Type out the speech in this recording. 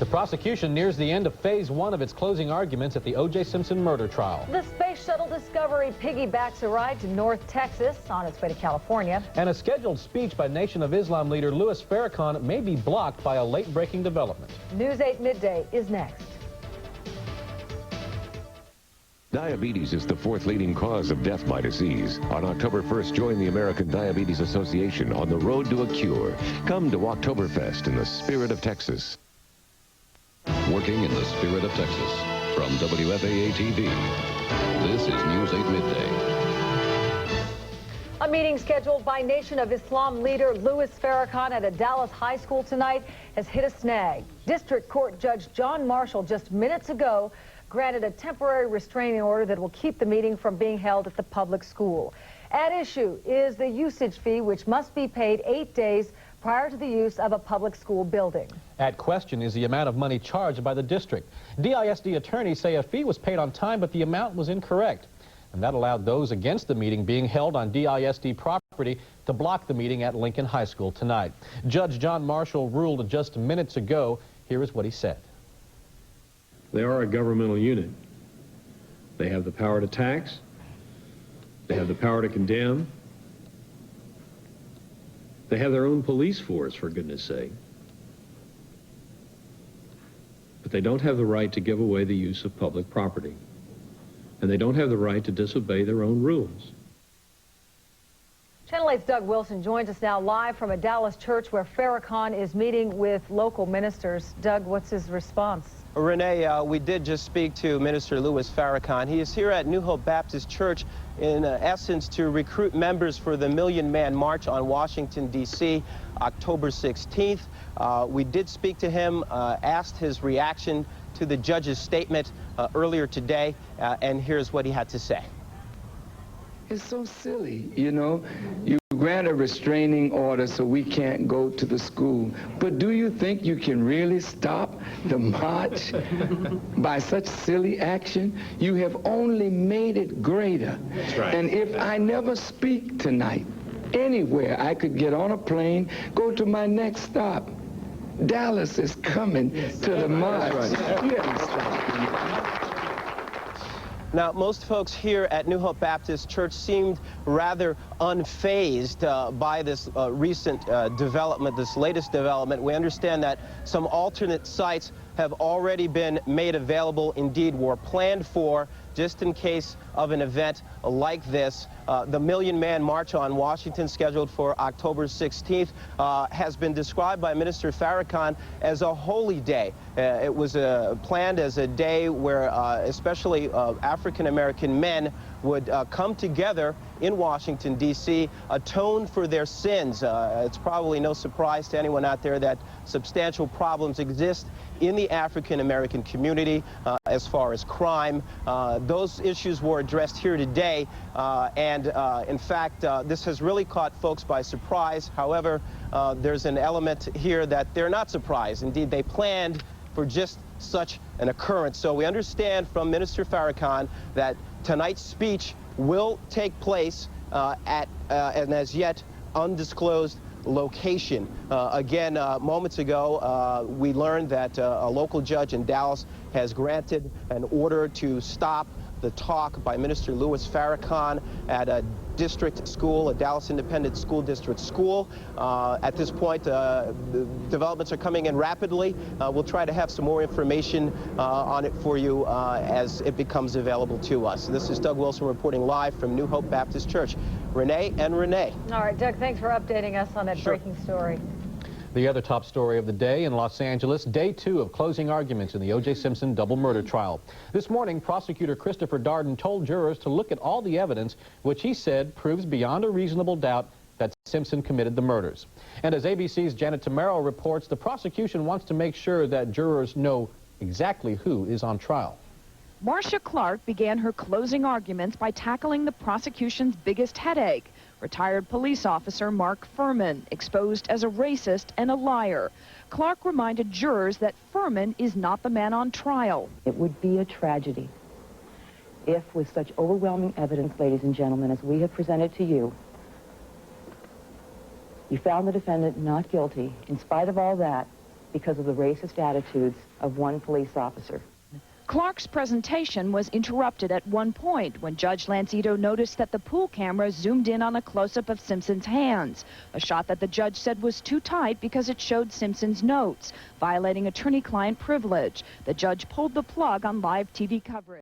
The prosecution nears the end of phase 1 of its closing arguments at the O.J. Simpson murder trial. The space shuttle Discovery piggybacks a ride to North Texas on its way to California. And a scheduled speech by Nation of Islam leader Louis Farrakhan may be blocked by a late-breaking development. News 8 Midday is next. Diabetes is the 4th leading cause of death by disease. On October 1st, join the American Diabetes Association on the road to a cure. Come to Oktoberfest in the spirit of Texas. Working in the spirit of Texas, from WFAA TV, this is News 8 Midday. A meeting scheduled by Nation of Islam leader Louis Farrakhan at a Dallas high school tonight has hit a snag. District Court Judge John Marshall just minutes ago granted a temporary restraining order that will keep the meeting from being held at the public school. At issue is the usage fee, which must be paid 8 days prior to the use of a public school building. At question is the amount of money charged by the district. DISD attorneys say a fee was paid on time, but the amount was incorrect. And that allowed those against the meeting being held on DISD property to block the meeting at Lincoln High School tonight. Judge John Marshall ruled just minutes ago. Here is what he said. They are a governmental unit. They have the power to tax. They have the power to condemn. They have their own police force, for goodness sake. But they don't have the right to give away the use of public property. And they don't have the right to disobey their own rules. Channel 8's Doug Wilson joins us now live from a Dallas church where Farrakhan is meeting with local ministers. Doug, what's his response? Renee, we did just speak to Minister Louis Farrakhan. He is here at New Hope Baptist Church in essence to recruit members for the Million Man March on Washington, D.C., October 16th. We did speak to him, asked his reaction to the judge's statement earlier today, and here's what he had to say. It's so silly, you know. You grant a restraining order so we can't go to the school. But do you think you can really stop the march by such silly action? You have only made it greater. That's right. And if I never speak tonight, anywhere I could get on a plane, go to my next stop. Dallas is coming to the march. Now, most folks here at New Hope Baptist Church seemed rather unfazed by this recent development, this latest development. We understand that some alternate sites have already been made available, indeed were planned for, just in case of an event like this. The Million Man March on Washington, scheduled for October 16th, has been described by Minister Farrakhan as a holy day. It was planned as a day where especially African-American men would come together in Washington, D.C., atone for their sins. It's probably no surprise to anyone out there that substantial problems exist in the African-American community as far as crime. Those issues were addressed here today, and in fact, this has really caught folks by surprise. However, there's an element here that they're not surprised. Indeed, they planned for just such an occurrence. So we understand from Minister Farrakhan that tonight's speech will take place at an as yet undisclosed location. Again, moments ago, we learned that a local judge in Dallas has granted an order to stop the talk by Minister Louis Farrakhan at a district school, a Dallas Independent School District school. At this point, developments are coming in rapidly. We'll try to have some more information on it for you as it becomes available to us. This is Doug Wilson reporting live from New Hope Baptist Church. Renee and Renee. All right, Doug, thanks for updating us on that breaking story. The other top story of the day in Los Angeles, day 2 of closing arguments in the O.J. Simpson double murder trial. This morning, prosecutor Christopher Darden told jurors to look at all the evidence, which he said proves beyond a reasonable doubt that Simpson committed the murders. And as ABC's Janet Tamaro reports, the prosecution wants to make sure that jurors know exactly who is on trial. Marcia Clark began her closing arguments by tackling the prosecution's biggest headache, retired police officer Mark Furman, exposed as a racist and a liar. Clark reminded jurors that Furman is not the man on trial. It would be a tragedy if, with such overwhelming evidence, ladies and gentlemen, as we have presented to you, you found the defendant not guilty. In spite of all that, because of the racist attitudes of one police officer. Clark's presentation was interrupted at one point when Judge Lancito noticed that the pool camera zoomed in on a close-up of Simpson's hands, a shot that the judge said was too tight because it showed Simpson's notes, violating attorney-client privilege. The judge pulled the plug on live TV coverage.